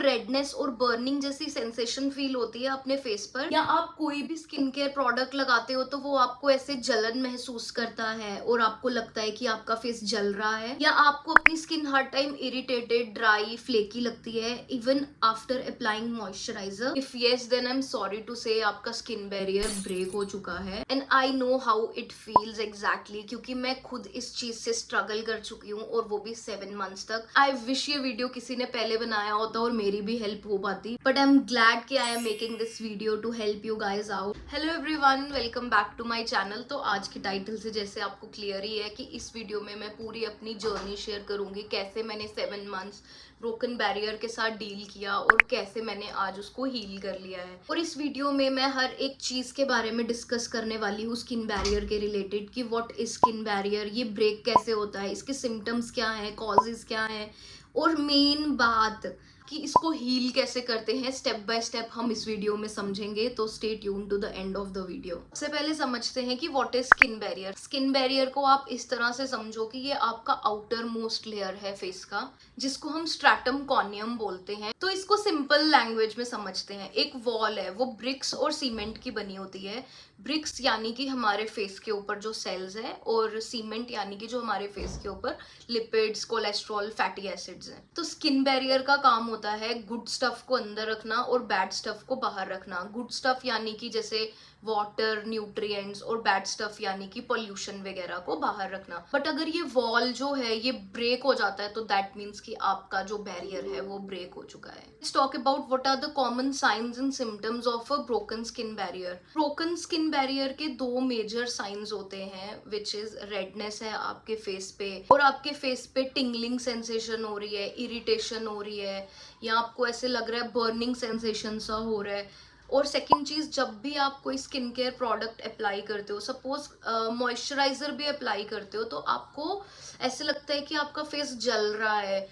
Redness और burning जैसी sensation feel होती है अपने फेस पर, या आप कोई भी स्किन केयर प्रोडक्ट लगाते हो तो वो आपको ऐसे जलन महसूस करता है और आपको लगता है कि आपका फेस जल रहा है, या आपको अपनी स्किन हर टाइम इरिटेटेड, ड्राई, फ्लेकी लगती है even after applying moisturiser? If yes, then I am sorry to say आपका स्किन बैरियर ब्रेक हो चुका है। And I know how it feels exactly, क्योंकि मैं खुद इस चीज से स्ट्रगल कर चुकी हूँ, और वो भी 7 मंथ्स तक। आई विश ये वीडियो किसी ने पहले बनाया होता और मेरी भी हेल्प हो पाती, बट आई एम ग्लैड कि I am making this video to help you guys out. Hello everyone, welcome back to my channel. तो आज की टाइटल से जैसे आपको क्लियर ही है कि इस वीडियो में मैं पूरी अपनी जर्नी शेयर करूंगी, कैसे मैंने 7 मंथ्स ब्रोकन बैरियर के साथ डील किया और कैसे मैंने आज उसको हील कर लिया है। और इस वीडियो में मैं हर एक चीज के बारे में डिस्कस करने वाली हूँ स्किन बैरियर के रिलेटेड, कि व्हाट इज स्किन बैरियर, ये ब्रेक कैसे होता है, इसके सिम्टम्स क्या हैं, कॉजेज क्या हैं, और मेन बात कि इसको हील कैसे करते हैं, स्टेप बाय स्टेप हम इस वीडियो में समझेंगे। तो stay tuned to the end of the video. सबसे पहले समझते हैं कि what is skin barrier. Skin barrier को आप इस तरह से समझो कि ये आपका आउटर मोस्ट लेयर है फेस का, जिसको हम स्ट्रैटम कॉर्नियम बोलते हैं। तो इसको सिंपल लैंग्वेज में समझते हैं। एक वॉल है, वो ब्रिक्स और सीमेंट की बनी होती है। ब्रिक्स यानी कि हमारे फेस के ऊपर जो सेल्स है, और सीमेंट यानी कि जो हमारे फेस के ऊपर लिपिड्स, कोलेस्ट्रॉल, फैटी एसिड्स हैं। तो स्किन बैरियर का काम होता है गुड स्टफ को अंदर रखना और बैड स्टफ को बाहर रखना। गुड स्टफ यानी कि जैसे वाटर, न्यूट्रिएंट्स, और बैड स्टफ यानी कि पोल्यूशन वगैरह को बाहर रखना। बट अगर ये वॉल जो है ये ब्रेक हो जाता है तो दैट मीन्स कि आपका जो बैरियर है वो ब्रेक हो चुका है। Let's talk about what are the common signs and symptoms of a broken skin barrier. Broken skin barrier के 2 मेजर साइंस होते हैं, विच इज रेडनेस है आपके फेस पे, और आपके फेस पे टिंगलिंग सेंसेशन हो रही है, इरिटेशन हो रही है, या आपको ऐसे लग रहा है बर्निंग सेंसेशन सा हो रहा है। और सेकंड चीज, जब भी आप कोई स्किन केयर प्रोडक्ट अप्लाई करते हो, सपोज मॉइस्चराइजर भी अप्लाई करते हो, तो आपको ऐसे लगता है कि आपका फेस जल रहा है।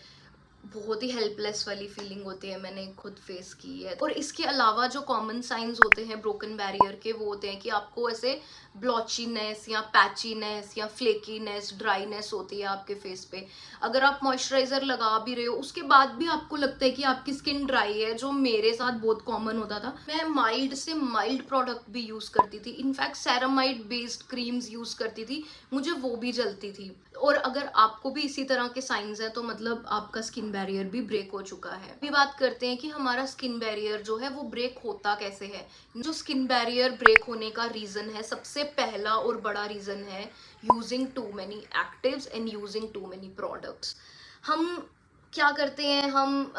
बहुत ही हेल्पलेस वाली फीलिंग होती है, मैंने खुद फेस की है। और इसके अलावा जो कॉमन साइंस होते हैं ब्रोकन बैरियर के, वो होते हैं कि आपको ऐसे ब्लॉचीनेस या पैचीनेस या फ्लेकीनेस, ड्राईनेस होती है आपके फेस पे। अगर आप मॉइस्चराइजर लगा भी रहे हो, उसके बाद भी आपको लगता है कि आपकी स्किन ड्राई है, जो मेरे साथ बहुत कॉमन होता था। मैं माइल्ड से माइल्ड प्रोडक्ट भी यूज करती थी, in fact ceramide based creams use करती थी, मुझे वो भी जलती थी। और अगर आपको भी इसी तरह के साइंस हैं तो मतलब आपका स्किन बैरियर भी ब्रेक हो चुका है। अभी बात करते हैं कि हमारा स्किन बैरियर जो है वो ब्रेक होता कैसे है। जो स्किन बैरियर ब्रेक होने का रीजन है, सबसे पहला और बड़ा रीजन है using too many actives and using too many products. हम क्या करते हैं, हम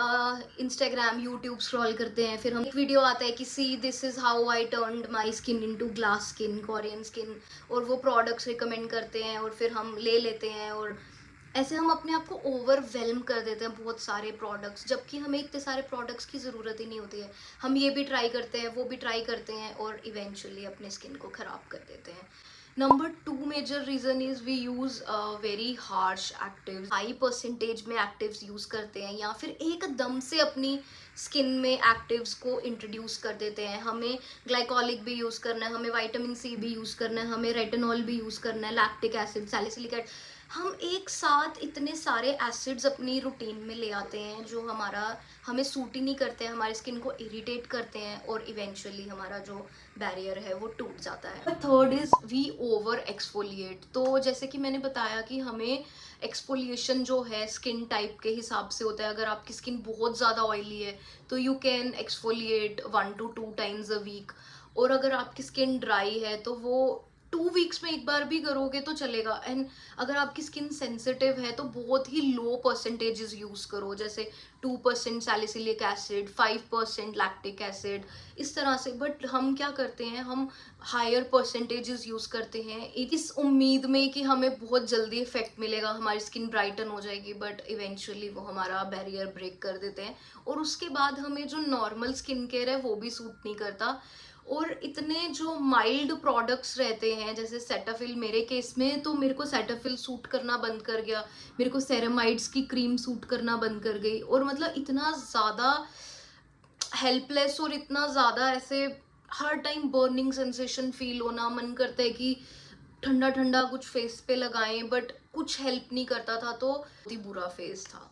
इंस्टाग्राम, यूट्यूब स्क्रॉल करते हैं, फिर हम एक वीडियो आता है कि see this is how I turned my skin into glass skin, Korean skin, और वो प्रोडक्ट्स रिकमेंड करते हैं और फिर हम ले लेते हैं, और ऐसे हम अपने आप को ओवरवेलम कर देते हैं बहुत सारे प्रोडक्ट्स, जबकि हमें इतने सारे प्रोडक्ट्स की ज़रूरत ही नहीं होती है। हम ये भी ट्राई करते हैं, वो भी ट्राई करते हैं, और इवेंचुअली अपने स्किन को ख़राब कर देते हैं। Number 2 major reason is we use very harsh actives. High percentage में एक्टिव्स यूज़ करते हैं, या फिर एकदम से अपनी स्किन में एक्टिव्स को इंट्रोड्यूस कर देते हैं। हमें ग्लाइकोलिक भी यूज़ करना है, हमें विटामिन सी भी यूज़ करना है, हमें रेटिनॉल भी यूज़ करना है, लैक्टिक एसिड, सैलिसिलिक एसिड। हम एक साथ इतने सारे एसिड्स अपनी रूटीन में ले आते हैं जो हमें सूट ही नहीं करते हैं, हमारी स्किन को इरिटेट करते हैं, और इवेंचुअली हमारा जो बैरियर है वो टूट जाता है। Third is we over exfoliate. तो जैसे कि मैंने बताया कि हमें एक्सफोलिएशन जो है स्किन टाइप के हिसाब से होता है। अगर आपकी स्किन बहुत ज़्यादा ऑयली है तो you can exfoliate 1 to 2 times a week, और अगर आपकी स्किन ड्राई है तो वो 2 वीक्स में एक बार भी करोगे तो चलेगा। एंड अगर आपकी स्किन सेंसिटिव है तो बहुत ही लो परसेंटेजेस यूज़ करो, जैसे 2% सैलिसिलिक एसिड, 5% लैक्टिक एसिड, इस तरह से। बट हम क्या करते हैं, हम हायर परसेंटेजेस यूज़ करते हैं इस उम्मीद में कि हमें बहुत जल्दी इफेक्ट मिलेगा, हमारी स्किन ब्राइटन हो जाएगी, बट इवेंचुअली वो हमारा बैरियर ब्रेक कर देते हैं, और उसके बाद हमें जो नॉर्मल स्किन केयर है वो भी सूट नहीं करता। और इतने जो माइल्ड प्रोडक्ट्स रहते हैं, जैसे सेटाफिल, मेरे केस में तो मेरे को सेटाफिल सूट करना बंद कर गया, मेरे को सेरामाइड्स की क्रीम सूट करना बंद कर गई, और मतलब इतना ज़्यादा हेल्पलेस और इतना ज़्यादा ऐसे हर टाइम बर्निंग सेंसेशन फील होना, मन करता है कि ठंडा ठंडा कुछ फेस पे लगाएं, बट कुछ हेल्प नहीं करता था, तो बहुत ही बुरा फेस था।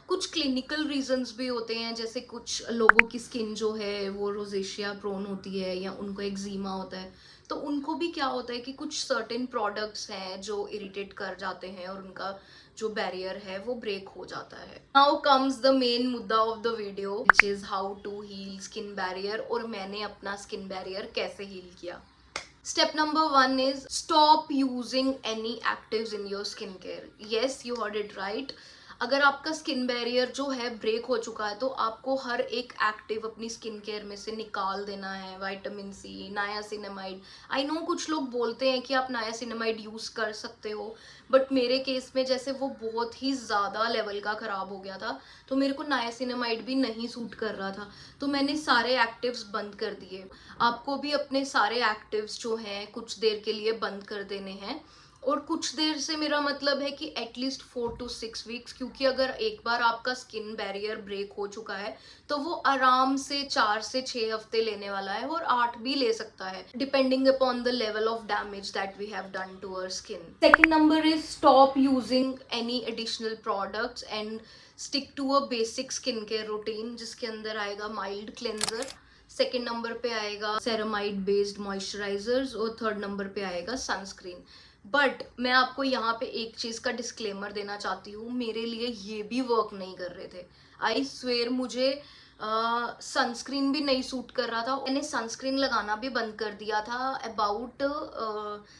कुछ क्लिनिकल रीजंस भी होते हैं, जैसे कुछ लोगों की स्किन जो है वो रोजेशिया प्रोन होती है या उनको एक्जीमा होता है, तो उनको भी क्या होता है कि कुछ सर्टेन प्रोडक्ट्स हैं जो इरिटेट कर जाते हैं और उनका जो बैरियर है वो ब्रेक हो जाता है। नाउ कम्स द मेन मुद्दा of the video, which is how to heal skin barrier, और मैंने अपना स्किन बैरियर कैसे हील किया। Step number one is stop using any actives in your skincare. Yes, you heard it right. अगर आपका skin barrier जो है break हो चुका है तो आपको हर एक एक्टिव अपनी स्किन केयर में से निकाल देना है। Vitamin C, niacinamide, I know कुछ लोग बोलते हैं कि आप नायासिनामाइड यूज़ कर सकते हो, बट मेरे केस में जैसे वो बहुत ही ज़्यादा लेवल का ख़राब हो गया था तो मेरे को नायासिनामाइड भी नहीं सूट कर रहा था, तो मैंने सारे एक्टिव्स बंद कर दिए। आपको भी अपने सारे एक्टिव्स जो हैं कुछ देर के लिए बंद कर देने हैं, और कुछ देर से मेरा मतलब है कि एटलीस्ट 4 to 6 वीक्स, क्योंकि अगर एक बार आपका स्किन बैरियर ब्रेक हो चुका है तो वो आराम से 4 से 6 हफ्ते लेने वाला है, और 8 भी ले सकता है, depending upon the level of damage that we have done to our skin. Second number is stop using any additional products and stick to a basic skin care routine, जिसके अंदर आएगा माइल्ड क्लेंजर, सेकेंड नंबर पे आएगा ceramide based moisturisers, और third number पे आएगा sunscreen. But मैं आपको यहाँ पे एक चीज़ का डिस्क्लेमर देना चाहती हूँ, मेरे लिए ये भी वर्क नहीं कर रहे थे। आई स्वेयर मुझे सनस्क्रीन भी नहीं सूट कर रहा था। मैंने सनस्क्रीन लगाना भी बंद कर दिया था अबाउट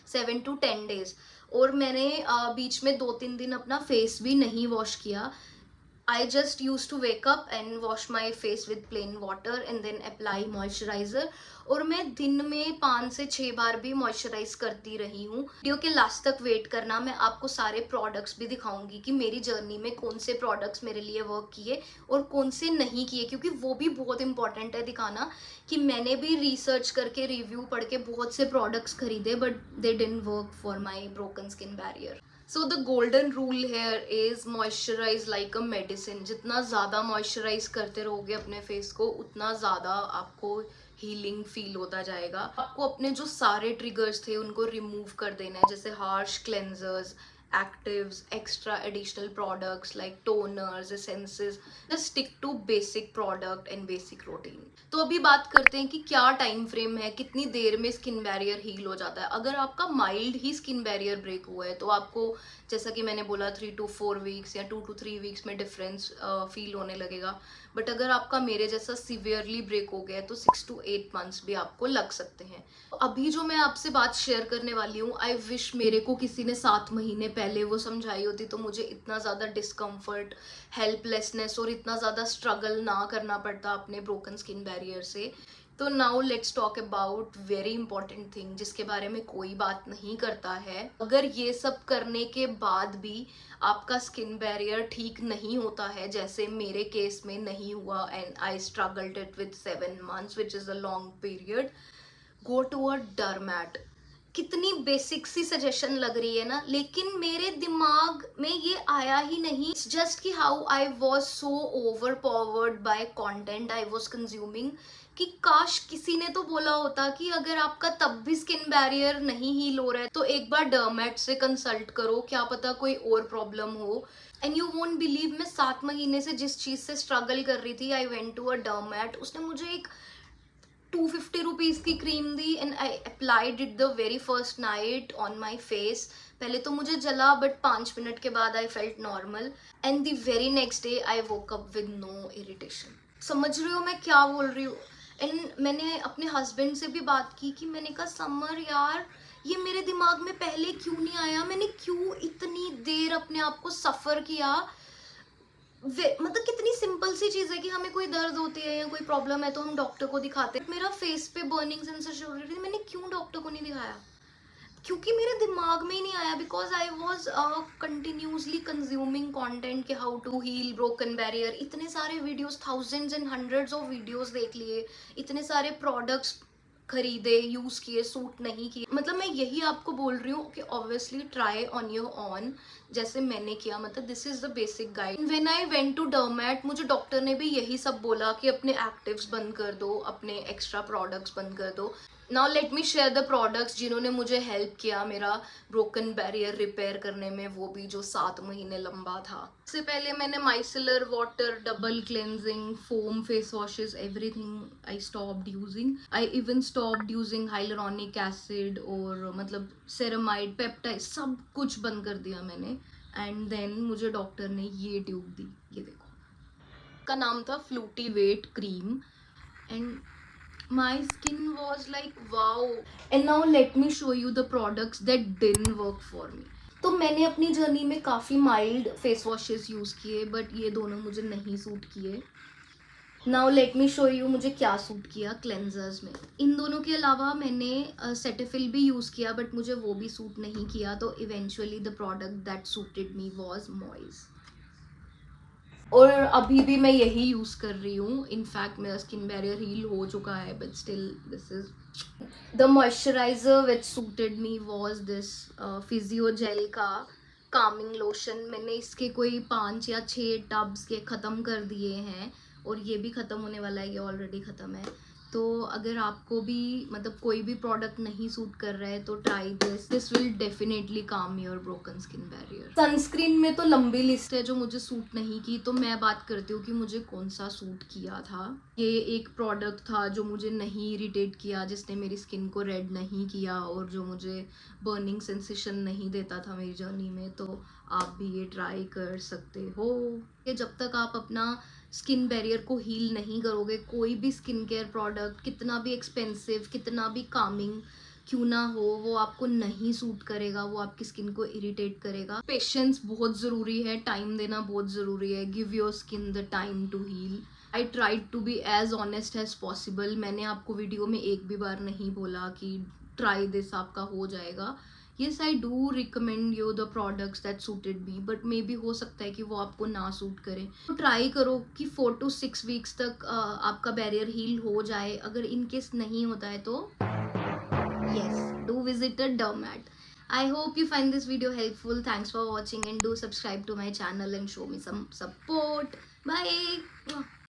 7 to 10 days, और मैंने बीच में 2-3 दिन अपना फेस भी नहीं वॉश किया। I just used to wake up and wash my face with plain water and then apply moisturizer, और मैं दिन में 5 से 6 बार भी मॉइस्चराइज करती रही हूँ। वीडियो के लास्ट तक वेट करना, मैं आपको सारे प्रोडक्ट्स भी दिखाऊंगी कि मेरी जर्नी में कौन से प्रोडक्ट्स मेरे लिए वर्क किए और कौन से नहीं किए, क्योंकि वो भी बहुत इंपॉर्टेंट है दिखाना कि मैंने भी रिसर्च करके रिव्यू पढ़ के बहुत से प्रोडक्ट्स खरीदे but they didn't work for my broken skin barrier. So the golden rule here is moisturise like a medicine. जितना ज़्यादा मॉइस्चराइज करते रहोगे अपने फेस को उतना ज़्यादा आपको हीलिंग फील होता जाएगा। आपको अपने जो सारे ट्रिगर्स थे उनको रिमूव कर देना है, जैसे harsh cleansers, actives, extra additional products like toners, essences. Just stick to basic product and basic routine. तो अभी बात करते हैं कि क्या टाइम फ्रेम है, कितनी देर में स्किन बैरियर हील हो जाता है। अगर आपका माइल्ड ही स्किन बैरियर ब्रेक हुआ है तो आपको, जैसा कि मैंने बोला, 3 to 4 वीक्स या 2 to 3 वीक्स में डिफरेंस फील होने लगेगा। बट अगर आपका मेरे जैसा सीवियरली ब्रेक हो गया है तो 6 to 8 मंथ्स भी आपको लग सकते हैं। अभी जो मैं आपसे बात शेयर करने वाली हूँ, आई विश मेरे को किसी ने 7 महीने पहले वो समझाई होती तो मुझे इतना ज़्यादा डिस्कम्फर्ट, हेल्पलेसनेस और इतना ज़्यादा स्ट्रगल ना करना पड़ता अपने ब्रोकन स्किन बैरियर से। तो now let's talk about very important thing जिसके बारे में कोई बात नहीं करता है। अगर ये सब करने के बाद भी आपका स्किन बैरियर ठीक नहीं होता है, जैसे मेरे केस में नहीं हुआ and I struggled it with 7 months which is a long period, go to a dermat. कितनी बेसिक सी सजेशन लग रही है ना, लेकिन मेरे दिमाग में ये आया ही नहीं। जस्ट कि how I was so over powered by content I was consuming, कि काश किसी ने तो बोला होता कि अगर आपका तब भी स्किन बैरियर नहीं हील हो रहा है तो एक बार डर्मैट से कंसल्ट करो, क्या पता कोई और प्रॉब्लम हो। एंड यू वोंट बिलीव, मैं 7 महीने से जिस चीज़ से स्ट्रगल कर रही थी, आई वेंट टू अ डर्मैट। उसने मुझे एक 250 रुपीज़ की क्रीम दी and I applied it the very first night on my face. पहले तो मुझे जला बट 5 मिनट के बाद I felt normal and the very next day I woke up with no irritation. समझ रहे हो मैं क्या बोल रही हूँ। एंड मैंने अपने हस्बैंड से भी बात की कि मैंने कहा समर यार, ये मेरे दिमाग में पहले क्यों नहीं आया, मैंने क्यों इतनी देर अपने आप को सफ़र किया। मतलब कितनी सिंपल सी चीज़ है कि हमें कोई दर्द होती है या कोई प्रॉब्लम है तो हम डॉक्टर को दिखाते हैं। मेरा फेस पे बर्निंग सेंसेशन हो रही थी, मैंने क्यों डॉक्टर को नहीं दिखाया, क्योंकि मेरे दिमाग में ही नहीं आया। Because I was continuously consuming content के how to heal broken barrier. इतने सारे videos, thousands and hundreds of videos देख लिए, इतने सारे प्रोडक्ट्स खरीदे, यूज़ किए, सूट नहीं किए। मतलब मैं यही आपको बोल रही हूँ कि obviously try on your own, जैसे मैंने किया। मतलब this is the basic guide. When I went to dermat, मुझे डॉक्टर ने भी यही सब बोला कि अपने एक्टिव्स बंद कर दो, अपने एक्स्ट्रा प्रोडक्ट्स बंद कर दो। Now let me share the products जिन्होंने मुझे हेल्प किया मेरा ब्रोकन बैरियर रिपेयर करने में, वो भी जो 7 महीने लंबा था। सबसे पहले मैंने micellar water double cleansing foam face washes everything I stopped using. I even stopped using hyaluronic acid और मतलब सेरामाइड पेप्टाइड सब कुछ बंद कर दिया मैंने। एंड देन मुझे डॉक्टर ने ये ट्यूब दी, ये देखो, का नाम था फ्लूटी वेट cream. And my skin was like wow. And now let me show you the products that didn't work for me. तो मैंने अपनी जर्नी में काफ़ी माइल्ड फेस वॉशेस यूज़ किए बट ये दोनों मुझे नहीं सूट किए। Now let me show you मुझे क्या सूट किया क्लेंजर्स में। इन दोनों के अलावा मैंने सेटेफिल भी यूज़ किया बट मुझे वो भी सूट नहीं किया, तो eventually the product that suited me was मॉइज। और अभी भी मैं यही यूज़ कर रही हूँ। इनफैक्ट मेरा स्किन बैरियर हील हो चुका है but still this is the moisturiser which suited me was this Physiogel का कामिंग लोशन। मैंने इसके कोई 5 या 6 टब्स के ख़त्म कर दिए हैं और ये भी ख़त्म होने वाला है, ये ऑलरेडी ख़त्म है। तो अगर आपको भी मतलब कोई भी प्रोडक्ट नहीं सूट कर रहा है तो ट्राई दिस विल डेफिनेटली काम your broken skin barrier. Sunscreen में तो लंबी लिस्ट है जो मुझे सूट नहीं की, तो मैं बात करती हूँ कि मुझे कौन सा सूट किया था। ये एक प्रोडक्ट था जो मुझे नहीं इरिटेट किया, जिसने मेरी स्किन को रेड नहीं किया और जो मुझे बर्निंग सेंसेशन नहीं देता था मेरी जर्नी में, तो आप भी ये ट्राई कर सकते हो। कि जब तक आप अपना स्किन बैरियर को हील नहीं करोगे, कोई भी स्किन केयर प्रोडक्ट कितना भी एक्सपेंसिव, कितना भी कामिंग क्यों ना हो, वो आपको नहीं सूट करेगा, वो आपकी स्किन को इरिटेट करेगा। पेशेंस बहुत ज़रूरी है, टाइम देना बहुत ज़रूरी है। Give your skin the time to heal. I tried to be as honest as possible. मैंने आपको वीडियो में एक भी बार नहीं बोला कि ट्राई दिस, आपका हो जाएगा। Yes I do recommend you the products that suited me, but may be हो सकता है कि वो आपको ना सूट करे। तो ट्राई करो कि 4 to 6 वीक्स तक आपका बैरियर हील हो जाए। अगर इन केस नहीं होता है तो yes, do visit a dermat. I hope you find this video helpful. Thanks for watching and do subscribe to my channel and show me some support. Bye.